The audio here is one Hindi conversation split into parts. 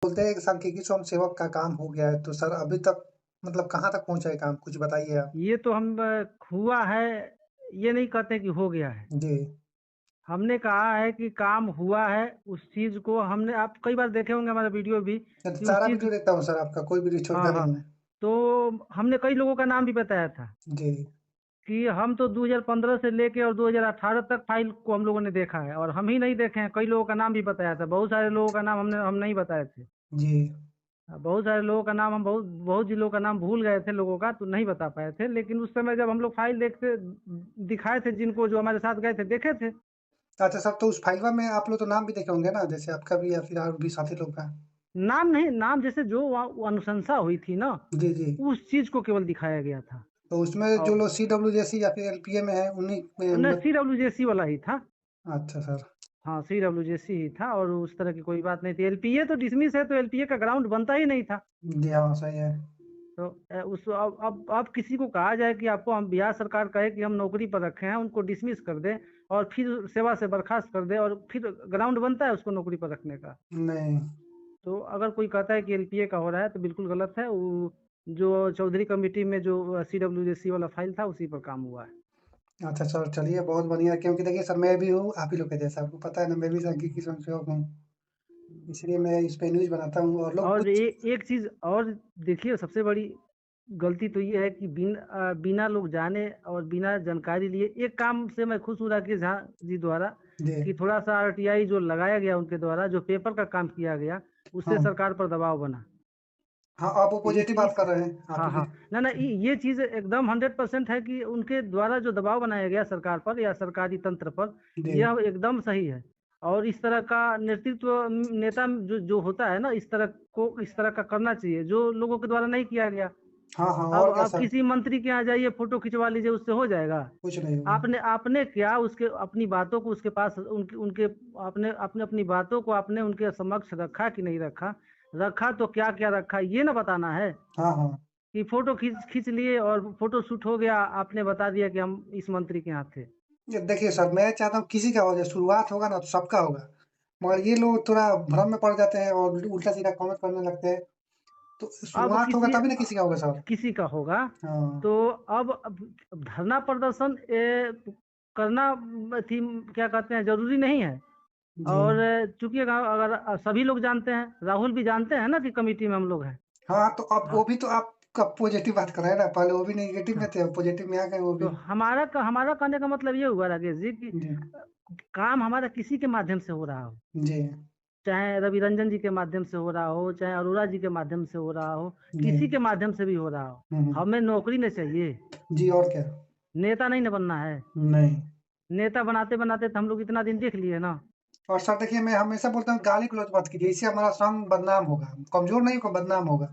बोलते हैं कि सांख्यिकी स्वयं सेवक का काम हो गया है, तो सर अभी तक मतलब कहाँ तक पहुँचा है काम? कुछ बताइए आप? ये तो हम हुआ है, ये नहीं कहते कि हो गया है। जी। हमने कहा है कि काम हुआ है, उस चीज़ को हमने आप कई बार देखे होंगे हमारा वीडियो भी मैं तो कि उस सारा चीज़ वीडियो देखता हूँ सर आपका, कोई वीडियो हाँ, छोड़ता हाँ। नहीं मैं। तो हमने कई लोगों का नाम भी बताया था जी। कि हम तो 2015 से लेके और 2018 तक फाइल को हम लोगों ने देखा है और हम ही नहीं देखे हैं, कई लोगों का नाम भी बताया था। बहुत सारे लोगों का नाम हम नहीं बताए थे। जी। बहुत सारे लोगों का नाम हम बहुत बहुत जिलों का नाम भूल गए थे लोगों का, तो नहीं बता पाए थे। लेकिन उस समय जब हम लोग फाइल देखते दिखाए थे जिनको जो हमारे साथ गए थे, देखे थे। अच्छा सर, तो उस फाइलवा में आप लोग तो नाम भी देखे होंगे ना, जैसे आपका भी या फिर और भी साथी लोग का? नाम नहीं, नाम जैसे जो वहाँ वो अनुशंसा हुई थी ना, जी, जी। उस चीज़ को केवल दिखाया गया था। तो उसमें जो और लोग सीडब्ल्यूजेसी या फिर एलपीए में है, उन्हीं में न मतलब। CWJC वाला ही था। अच्छा सर। हाँ, CWJC ही था और उस तरह की कोई बात नहीं थी। एलपीए तो डिसमिस है, तो एलपीए का ग्राउंड बनता ही नहीं था। जी हाँ, सही है। तो उस अब किसी को कहा जाए कि आपको हम बिहार सरकार कहे कि हम नौकरी पर रखे हैं, उनको डिसमिस कर दे और फिर सेवा से बर्खास्त कर दे और फिर ग्राउंड बनता है उसको नौकरी पर रखने का। नहीं। तो अगर कोई कहता है कि एलपीए का हो रहा है तो बिल्कुल गलत है। वो जो चौधरी कमेटी में जो CWJC वाला फाइल था उसी पर काम हुआ है। अच्छा सर, चलिए बहुत बढ़िया, क्योंकि देखिए सर मैं भी हूँ आप ही लोग के जैसा, आपको पता है ना, मैं भी सांख्यिकी स्वयंसेवक हूँ। इसलिए मैं इस पे न्यूज़ बनाता हूँ और लोग और कुछ। एक चीज़ और देखिए, सबसे बड़ी गलती तो ये है कि बिना लोग जाने और बिना जानकारी लिए एक काम से मैं खुश हूँ राकेश झा जी द्वारा जी। कि थोड़ा सा आरटीआई जो लगाया गया उनके द्वारा, जो पेपर का काम किया गया, उससे हाँ। सरकार पर दबाव बना। हाँ, आप वो इस पॉजिटिव बात इस कर रहे हैं, आप हाँ, ही हाँ। ना, ना, के। ये चीज़ एकदम 100% है कि उनके द्वारा जो दबाव बनाया गया सरकार पर या सरकारी तंत्र पर, जी। यह एकदम सही है। और इस तरह का नेतृत्व नेता जो जो होता है ना, इस तरह का करना चाहिए, जो लोगों के द्वारा नहीं किया गया। हाँ, हाँ, अब और क्या आप सर? किसी मंत्री के यहाँ जाइए, फोटो खिंचवा लीजिए, उससे हो जाएगा? कुछ नहीं हुआ। आपने आपने क्या उसके अपनी बातों को उसके पास उनके उनके आपने आपने अपनी बातों को आपने उनके समक्ष रखा कि नहीं रखा? रखा तो क्या क्या रखा, ये ना बताना है हाँ, हाँ। कि फोटो खींच खींच लिए और फोटो शूट हो गया, आपने बता दिया कि हम इस मंत्री के यहाँ थे। ये देखिए सर, मैं चाहता हूँ किसी का हो जाए, शुरुआत होगा ना तो सबका होगा। मगर ये लोग थोड़ा भ्रम में पड़ जाते हैं और उल्टा-सीधा कमेंट करने लगते हैं। तो अब शुरुआत होगा किसी तभी ना किसी का होगा सर। किसी का होगा। हाँ। तो अब धरना प्रदर्शन करना थी, क्या कहते हैं, जरूरी नहीं है। जी। और चूंकि अगर सभी लोग जानते हैं, राहुल भी जानते हैं ना कि कमेटी में हम लोग हैं। हाँ, तो अब हाँ, वो भी तो आपका पॉजिटिव बात कर रहे हैं ना, पहले वो भी नेगेटिव में हाँ। थे, अब पॉजिटिव में आ गए वो तो भी। हमारा कहने का मतलब ये हुआ राकेश जी कि जी। काम हमारा किसी के माध्यम से हो रहा हो, जी। चाहे रवि रंजन जी के माध्यम से हो रहा हो, चाहे अरोड़ा जी के माध्यम से हो रहा हो, जी। किसी के माध्यम से भी हो रहा हो, हुँ, हुँ। हमें नौकरी न चाहिए। जी, और क्या? नेता नहीं न बनना है। नहीं। नेता बनाते बनाते तो हम लोग इतना दिन देख लिए ना। और सर देखिए, मैं हमेशा बोलता हूँ गाली-गलौज मत कीजिए, इससे हमारा संघ बदनाम होगा। कमज़ोर नहीं होगा, बदनाम होगा।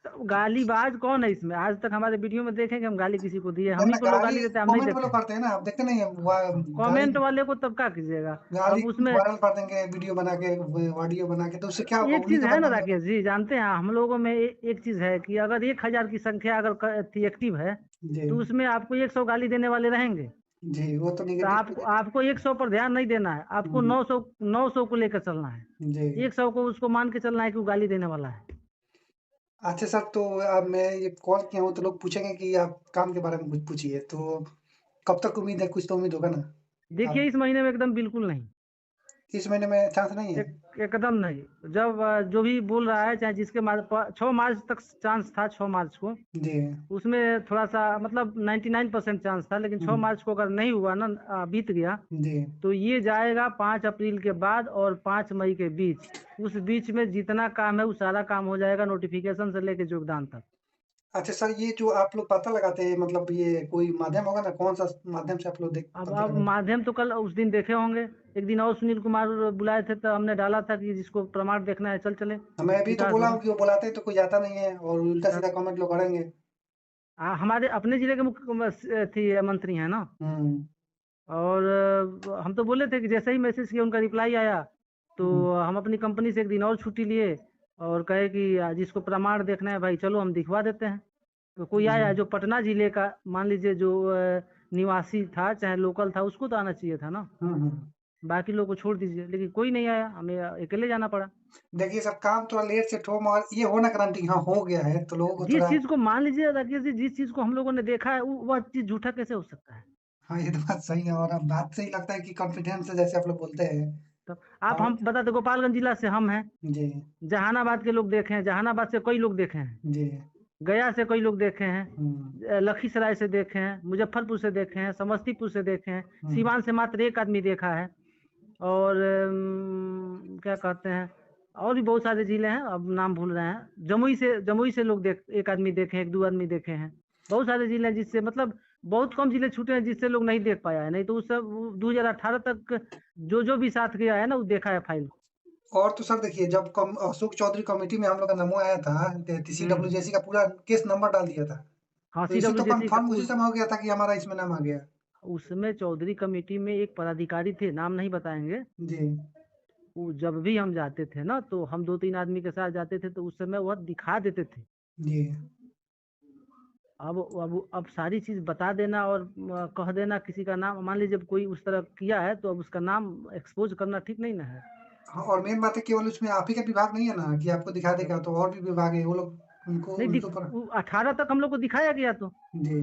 तो गालीबाज कौन है इसमें? आज तक हमारे वीडियो में देखेंगे हम गाली किसी को दिए? जब हम ही ना को लोग गाली गाली देते हैं, हम नहीं कमेंट वो देते लोग हैं। करते हैं ना, आप देखते नहीं हैं गाली कमेंट वाले को तब क्या कीजिएगा? गाली अब उसमें वायरल कर देंगे वीडियो बना के, ऑडियो बना के, तो उससे क्या होगा? एक उन्हीं चीज का है ना बदनामी होगा। राकेश जी, जानते हैं हम लोगों में एक चीज है कि अगर 1,000 की संख्या अगर थी एक्टिव है, जी। तो उसमें आपको 100 गाली देने वाले रहेंगे। जी, वो तो तो नेगेटिव आपको पे। आपको 100 पर ध्यान नहीं देना है, आपको हुँ। 900 को लेकर चलना है। जी। 100 को उसको मान के चलना है कि वो गाली देने वाला है। अच्छा सर, तो अब मैं ये कॉल किया हूँ तो लोग पूछेंगे कि आप काम के बारे में कुछ पूछिए, तो कब तक उम्मीद है? कुछ तो उम्मीद होगा ना? देखिए, आप इस महीने में एकदम बिल्कुल नहीं। इस महीने में चांस नहीं है? एकदम नहीं। जब जो भी बोल रहा है, चाहे जिसके 6 मार्च तक चांस था, 6 मार्च को जी। उसमें थोड़ा सा मतलब 99% चांस था, लेकिन हुँ, 6 मार्च को अगर नहीं हुआ ना, बीत गया, जी। तो ये जाएगा 5 अप्रैल के बाद और 5 मई के बीच। उस बीच में जितना काम है वो सारा काम हो जाएगा, नोटिफिकेशन से लेके योगदान तक। अच्छा सर, ये जो आप लोग पता लगाते हैं, मतलब ये कोई माध्यम होगा ना, कौन-सा माध्यम से आप लोग देख पता अब लगाते हैं? माध्यम तो कल उस दिन देखे होंगे। एक दिन और सुनील कुमार बुलाए थे तो हमने डाला था कि जिसको प्रमाण देखना है चल चले। मैं भी तो विकास बोला दुबे। हूँ कि वो बुलाते हैं तो कोई जाता नहीं है और उल्टा-सीधा कमेंट लोग करेंगे। हमारे अपने जिले के मुख्य थी मंत्री हैं ना। हुँ। और हम तो बोले थे कि जैसे ही मैसेज किया उनका रिप्लाई आया, तो हुँ। हम अपनी कंपनी से एक दिन और छुट्टी लिए और कहे कि जिसको प्रमाण देखना है भाई चलो हम दिखवा देते हैं। तो कोई जी। आया जो पटना जिले का, मान लीजिए जो निवासी था चाहे लोकल था, उसको तो आना चाहिए था ना। हुँ, हुँ। बाकी लोगों को छोड़ दीजिए, लेकिन कोई नहीं आया, हमें अकेले जाना पड़ा। देखिए सर, काम थोड़ा लेट से ठो, मगर ये हो ना गारंटी हाँ हो गया है तो लोगों को जिस थोड़ा। चीज को मान लीजिए राकेश जी, जिस चीज को हम लोगों ने देखा है वह चीज झूठा कैसे हो सकता है? हाँ, ये तो बात सही है, और अब बात से ही लगता है कि कॉन्फिडेंस से जैसे आप लोग बोलते हैं। तो आप, और हम बता दो, गोपालगंज जिला से हम हैं, जी जहानाबाद के लोग देखे हैं, जहानाबाद से कई लोग देखे हैं, जी। गया से कई लोग देखे हैं, हम्म लखीसराय से देखे हैं, मुजफ्फरपुर से देखे हैं, समस्तीपुर से देखे हैं, हम्म सीवान से मात्र एक आदमी देखा है, और क्या कहते हैं, और भी बहुत सारे जिले हैं, अब नाम भूल रहे हैं। जमुई से लोग एक आदमी देखे हैं, एक दो आदमी देखे हैं। बहुत सारे जिले हैं जिससे मतलब बहुत कम जिले छूटे हैं जिससे लोग नहीं देख पाया है, नहीं तो उस सब 2018 तक जो जो भी साथ गया है ना वो देखा है फाइल को। और तो सर देखिए, जब अशोक चौधरी कमेटी में हम लोग का नमो आया था, हम्म। सीडब्ल्यूजेसी का पूरा केस नंबर डाल दिया था। हाँ, तो इसी तो CWJC का कंफर्म उसी समय हो गया था कि हमारा इसमें नाम आ गया। उसमें चौधरी कमेटी में एक पदाधिकारी थे, नाम नहीं बताएंगे। जी वो जब भी हम जाते थे ना तो हम दो तीन आदमी के साथ जाते थे, तो उस समय वह दिखा देते थे। जी। अब सारी चीज बता देना और कह देना किसी का नाम, मान लीजिए जब कोई उस तरह किया है तो अब उसका नाम एक्सपोज करना ठीक नहीं ना है। हाँ, और मेन बात है केवल उसमें आप ही का विभाग नहीं है ना कि आपको दिखा तो देगा, तो और भी विभाग है वो लोग, उनको नहीं उनके ऊपर। 18 तक हम लोग को दिखाया गया, तो जी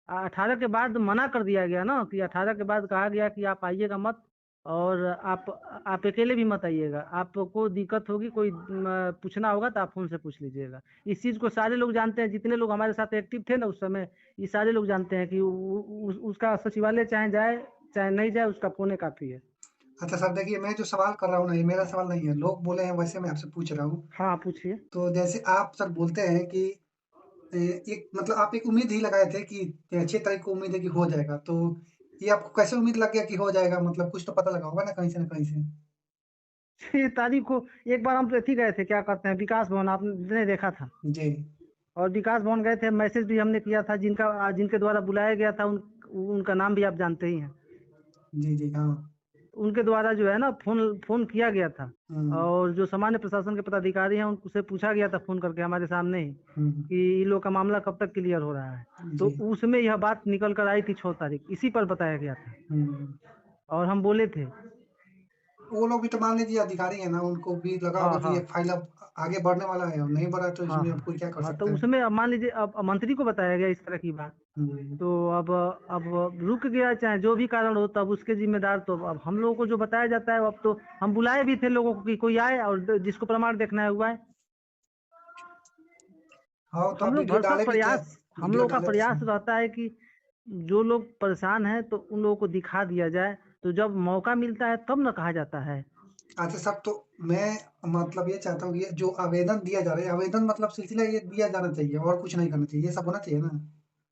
18 के बाद मना कर दिया गया ना, कि 18 के बाद कहा गया कि आप आइएगा मत, और आप अकेले भी मत आइएगा, आपको दिक्कत होगी, कोई पूछना होगा तो आप फोन से पूछ लीजिएगा। इस चीज़ को सारे लोग जानते हैं, जितने लोग हमारे साथ एक्टिव थे ना उस समय, ये सारे लोग जानते हैं कि उसका सचिवालय चाहे जाए चाहे नहीं जाए, उसका फोन काफ़ी है। अच्छा सर, देखिए मैं जो सवाल कर रहा हूँ ना, ये मेरा सवाल नहीं है, लोग बोले हैं वैसे मैं आपसे पूछ रहा हूँ। हाँ, पूछिए। तो जैसे आप सर बोलते हैं कि एक मतलब आप एक उम्मीद ही लगाए थे कि 6 तारीख को उम्मीद है कि हो जाएगा, तो ये आपको कैसे उम्मीद लग गया कि हो जाएगा? मतलब कुछ तो पता लगा होगा ना कहीं से ना कहीं से। 6 तारीख को एक बार हम तो एथी गए थे, क्या कहते हैं, विकास भवन, आपने देखा था। जी और विकास भवन गए थे, मैसेज भी हमने किया था, जिनके द्वारा बुलाया गया था उनका नाम भी आप जानते ही हैं। जी जी। हाँ। उनके द्वारा जो है ना फोन फोन किया गया था, हम्म और जो सामान्य प्रशासन के पदाधिकारी हैं उनसे पूछा गया था फोन करके हमारे सामने ही, हम्म। कि इन लोग का मामला कब तक क्लियर हो रहा है। तो जी। उसमें यह बात निकल कर आई थी 6 तारीख, इसी पर बताया गया था, हम्म। और हम बोले थे। वो लोग भी तो मान लीजिए अधिकारी है ना, उनको भी लगा हाँ होगा कि हाँ ये फाइल अब आगे बढ़ने वाला है, और नहीं बढ़ा तो हाँ इसमें अब हाँ कोई क्या कर हाँ, तो सकता है। उसमें अब मान लीजिए अब मंत्री को बताया गया इस तरह की बात, हम्म। तो अब रुक गया, चाहे जो भी कारण हो, तब उसके जिम्मेदार तो अब हम लोगों को जो बताया जाता है, अब तो हम बुलाए भी थे लोगों को कि कोई आए और जिसको प्रमाण देखना है हुआ है। हाँ, तो हम आप लोग वीडियो भरसक डाले भी थे। प्रयास, हम वीडियो लोग का डाले थे प्रयास सर। रहता है कि जो लोग परेशान हैं तो उन लोगों को दिखा दिया जाए, तो जब मौका मिलता है तब न कहा जाता है। अच्छा सर, तो मैं मतलब ये चाहता हूँ कि जो आवेदन दिया जा रहा है, आवेदन मतलब सिलसिला ये दिया जाना चाहिए और कुछ नहीं करना चाहिए, ये सब होना चाहिए ना।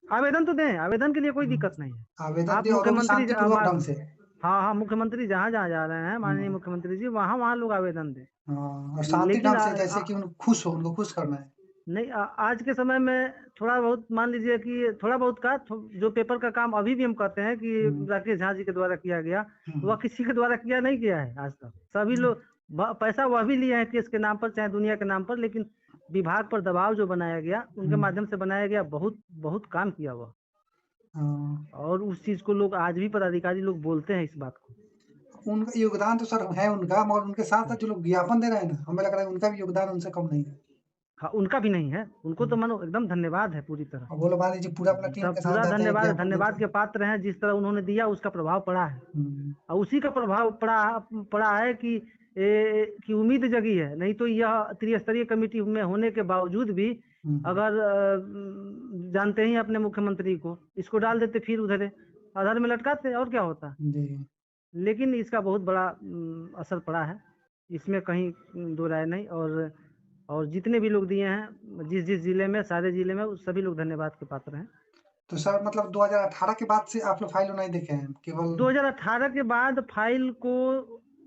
आवेदन तो दें, आवेदन के लिए कोई हम्म, दिक्कत नहीं है। आवेदन आप दे, और वो भी मुख्यमंत्री शांतिपूर्वक ढंग से। हाँ हाँ, मुख्यमंत्री जहाँ जहाँ जा रहे हैं, माननीय हम्म, मुख्यमंत्री जी, वहाँ वहाँ लोग आवेदन दें। हाँ, और शांति लेकिन ढंग से, जैसे कि उनको खुश हो, उनको खुश करना है। नहीं, आज के समय में थोड़ा बहुत मान लीजिए कि थोड़ा बहुत का जो पेपर का काम अभी भी हम कहते हैं कि हम्म राकेश झा जी के द्वारा किया गया, हम्म वह किसी के द्वारा किया नहीं गया है आज तक। सभी लोग पैसा वह भी लिए हैं केस के नाम पर चाहे दुनिया के नाम पर, लेकिन विभाग पर दबाव जो बनाया गया उनके हम्म, माध्यम से बनाया गया, बहुत बहुत काम किया हुआ। हाँ। और उस चीज को लोग आज भी पदाधिकारी लोग बोलते हैं इस बात को। उनका योगदान तो सर है उनका, मगर उनके साथ साथ जो लोग ज्ञापन दे रहे हैं ना, हमें लग रहा है उनका भी योगदान उनसे कम नहीं है। हाँ, उनका भी नहीं है, उनको तो हम्म, मानो एकदम धन्यवाद है पूरी तरह। और वो लोग मान लीजिए पूरा अपना टीम तब के साथ पूरा जाते हैं, धन्यवाद, ज्ञापन देते धन्यवाद के हैं। पात्र हैं, जिस तरह उन्होंने दिया उसका प्रभाव पड़ा है। हम्म और उसी का प्रभाव पड़ा है कि उम्मीद जगी है, नहीं तो यह त्रिस्तरीय कमेटी में होने के बावजूद भी, हम्म, अगर जानते ही हैं अपने मुख्यमंत्री को, इसको डाल देते फिर उधर आधार में लटकाते, और क्या होता। जी। लेकिन इसका बहुत बड़ा असर पड़ा है, इसमें कहीं दो राय नहीं। और जितने भी लोग दिए हैं जिस जिस जिले में, सारे जिले में, उस सभी लोग धन्यवाद के पात्र हैं। तो सर मतलब 2018 के बाद से आप लोग फाइल नहीं देखे हैं केवल? 2018 के बाद फाइल को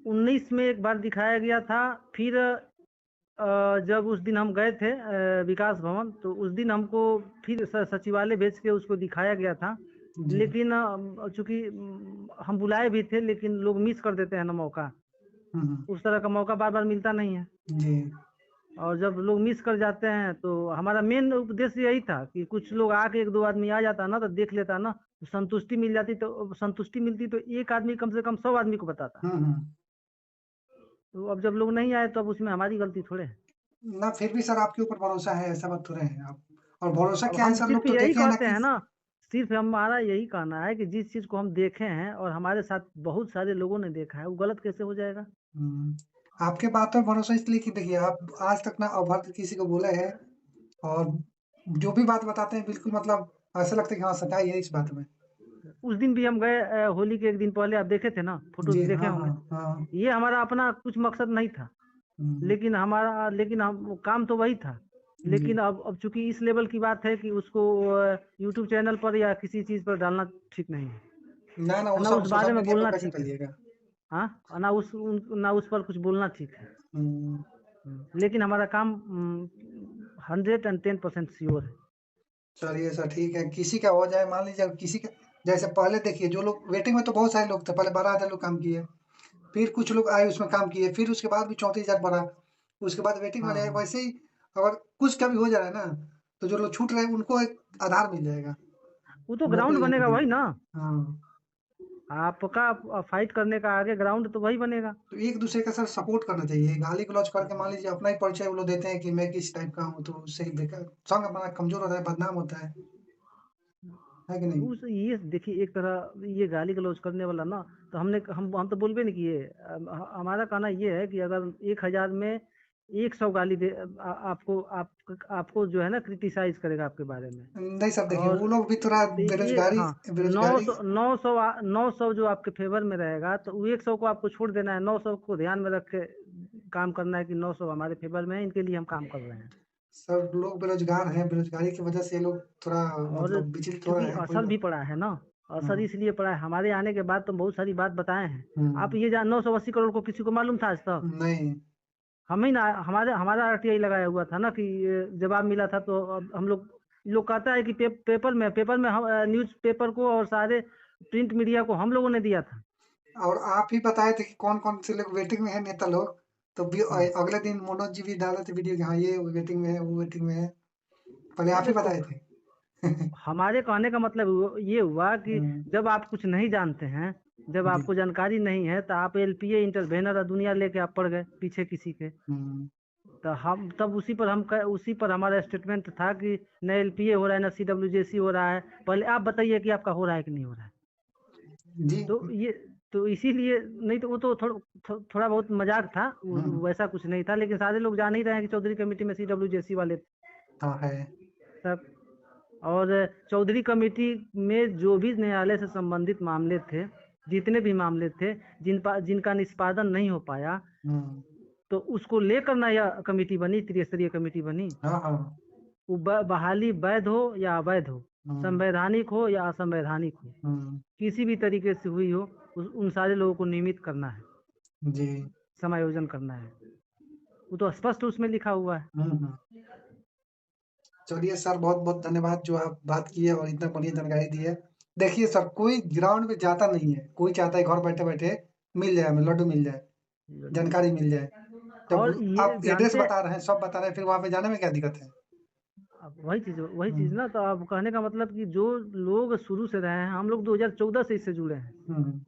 19 में एक बार दिखाया गया था, फिर जब उस दिन हम गए थे विकास भवन, तो उस दिन हमको फिर सचिवालय भेज के उसको दिखाया गया था। जी। लेकिन चूंकि हम बुलाए भी थे, लेकिन लोग मिस कर देते हैं ना मौका, हम्म, उस तरह का मौका बार बार मिलता नहीं है। जी। और जब लोग मिस कर जाते हैं तो हमारा मेन उद्देश्य यही था कि कुछ लोग आके, एक दो आदमी आ जाता ना तो देख लेता ना, संतुष्टि मिल जाती, तो संतुष्टि मिलती तो एक आदमी कम से कम 100 आदमी को बताता। हम्म। तो अब जब लोग नहीं आए तो अब उसमें हमारी गलती थोड़े है। ना फिर भी सर आपके ऊपर भरोसा है, ऐसा मत थोड़े हैं आप। और भरोसा अब क्या है हम सर, लोग सिर्फ तो यही देखे हैं ना कहते कि हैं ना, सिर्फ हमारा यही कहना है कि जिस चीज को हम देखे हैं और हमारे साथ बहुत सारे लोगों ने देखा है, वो गलत कैसे हो जाएगा। हम्म, आपके बात पर भरोसा इसलिए कि देखिए आप आज तक ना अभद्र किसी को बोले हैं, और जो भी बात बताते हैं बिल्कुल मतलब ऐसा लगता है कि हाँ सच्चाई है इस बात में। उस दिन भी हम गए, होली के एक दिन पहले आप देखे थे ना, फोटोज जी देखे हाँ हाँ होंगे। हाँ। ये हमारा अपना कुछ मकसद नहीं था, हम्म, लेकिन हम काम तो वही था। जी। लेकिन अब चूंकि इस लेवल की बात है कि उसको यूट्यूब चैनल पर या किसी चीज पर डालना ठीक नहीं है। ना ना वो ना सब उस बारे सोशल में मीडिया पर बोलना कैसे ठीक है। डालिएगा। हाँ, ना उस पर कुछ बोलना ठीक है। हम्म, लेकिन हमारा काम 110% श्योर है। चलिए सर ठीक है, किसी का हो जाए मान लीजिए, किसी का जैसे पहले देखिए जो लोग वेटिंग में तो बहुत सारे लोग थे, पहले 12,000 लोग काम किए, फिर कुछ लोग आए उसमें काम किए, फिर उसके बाद भी 34,000 बढ़ा, उसके बाद वेटिंग में हाँ जाए, हाँ, वैसे ही अगर कुछ का भी हो जा रहा है ना, तो जो लोग छूट रहे हैं उनको एक आधार मिल जाएगा वो तो ग्राउंड नौकरी लेने बनेगा के वही लिए। ना। हाँ, आपका फाइट करने का आगे ग्राउंड तो वही बनेगा। तो एक दूसरे का सर सपोर्ट करना चाहिए, गाली गलौज करके मान लीजिए अपना ही परिचय वो लोग देते हैं कि मैं किस टाइप का हूँ, तो उससे बेकार संग अपना कमजोर होता है, बदनाम होता है कि नहीं। उस ये देखिए, एक तरह ये गाली गलौज करने वाला ना, तो हम तो बोलबे नहीं किए। हमारा कहना ये है कि अगर 1,000 में 100 गाली दे, आपको जो है ना क्रिटिसाइज करेगा आपके बारे में। नहीं सर देखिए और वो लोग भी थोड़ा ये बेरोजगारी, हाँ, बेरोजगारी। 900 जो आपके फेवर में रहेगा, तो वो 100 को आपको छोड़ देना है, 900 को ध्यान में रख के काम करना है कि 900 हमारे फेवर में है, इनके लिए हम काम कर रहे हैं। सब लोग बेरोजगार हैं, बेरोजगारी की वजह से ये लोग थोड़ा और मतलब विचलित हो रहे चूंकि हैं, कोई असर भी बात। पड़ा है ना, असर हाँ। इसलिए पड़ा है, हमारे आने के बाद तो बहुत सारी बात बताए हैं। आप हम्म, ये जान 980 करोड़ को किसी को मालूम था आज तक? नहीं। हम ही ना, हमारा आरटीआई लगाया हुआ था ना कि जवाब मिला था, तो अब हम लोग कहता है कि पेपर में हम न्यूज पेपर को और सारे प्रिंट मीडिया को हम लोगों ने दिया था। और आप ही बताए थे कि कौन कौन से लोग वेटिंग में है, नेता लोग। तो भी हाँ, अगले दिन मनोज जी भी डाले थे वीडियो कि हाँ ये वेटिंग में है, वो वेटिंग में है, पहले आप अरे ही तो बताए थे। हमारे कहने का मतलब ये हुआ कि हम्म, जब आप कुछ नहीं जानते हैं, जब जी। आपको जानकारी नहीं है, तो आप एलपीए इंटरवेनर दुनिया लेके आप पड़ गए पीछे किसी के। हम्म, तो हम तब उसी पर हमारा स्टेटमेंट था कि न एलपीए हो रहा है, न सीडब्ल्यूजेसी हो रहा है। पहले आप बताइए कि आपका हो रहा है कि नहीं हो रहा है। जी। तो ये तो इसीलिए, नहीं तो वो तो थोड़ा बहुत मजाक था, हम्म, वैसा कुछ नहीं था। लेकिन सारे लोग जान ही रहे हैं कि चौधरी कमेटी में सीडब्ल्यूजेसी वाले हाँ है। सब। और चौधरी कमेटी में जो भी न्यायालय से संबंधित मामले थे, जितने भी मामले थे, जिनका निष्पादन नहीं हो पाया, हम्म, तो उसको लेकर ना यह कमेटी बनी, त्रिस्तरीय कमेटी बनी। हाँ हाँ। वो बहाली वैध हो या अवैध हो, हम्म, संवैधानिक हो या असंवैधानिक हो, हम्म, किसी भी तरीके से हुई हो, उन सारे लोगों को नियमित करना है, जी। समायोजन करना है। वो तो स्पष्ट उसमें लिखा हुआ है। चलिए सर बहुत बहुत धन्यवाद जो आप बात किए और इतना बढ़िया जानकारी दी है। देखिए सर कोई ग्राउंड पे जाता नहीं है, कोई चाहता है घर बैठे बैठे मिल जाए, हमें लड्डू मिल जाए, जानकारी मिल जाए। जब और ये आप एड्रेस जानते, बता रहे हैं, सब बता रहे हैं, फिर वहां पे जाने में क्या दिक्कत है। अब वही चीज हम्म, ना, तो अब कहने का मतलब कि जो लोग शुरू से रहे हैं, हम लोग 2014 से इससे जुड़े हैं, हम्म,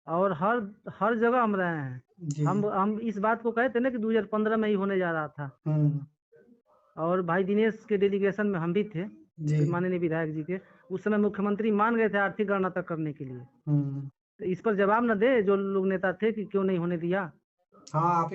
और हर हर जगह हम रहे हैं। जी। हम इस बात को कहते ना कि 2015 में ही होने जा रहा था। हम्म, और भाई दिनेश के डेलीगेशन में हम भी थे, जी। माननीय विधायक जी के। उस समय मुख्यमंत्री मान गए थे आर्थिक गणना तक करने के लिए। हम्म, तो इस पर जवाब न दे जो लोग नेता थे कि क्यों नहीं होने दिया। हाँ आप ही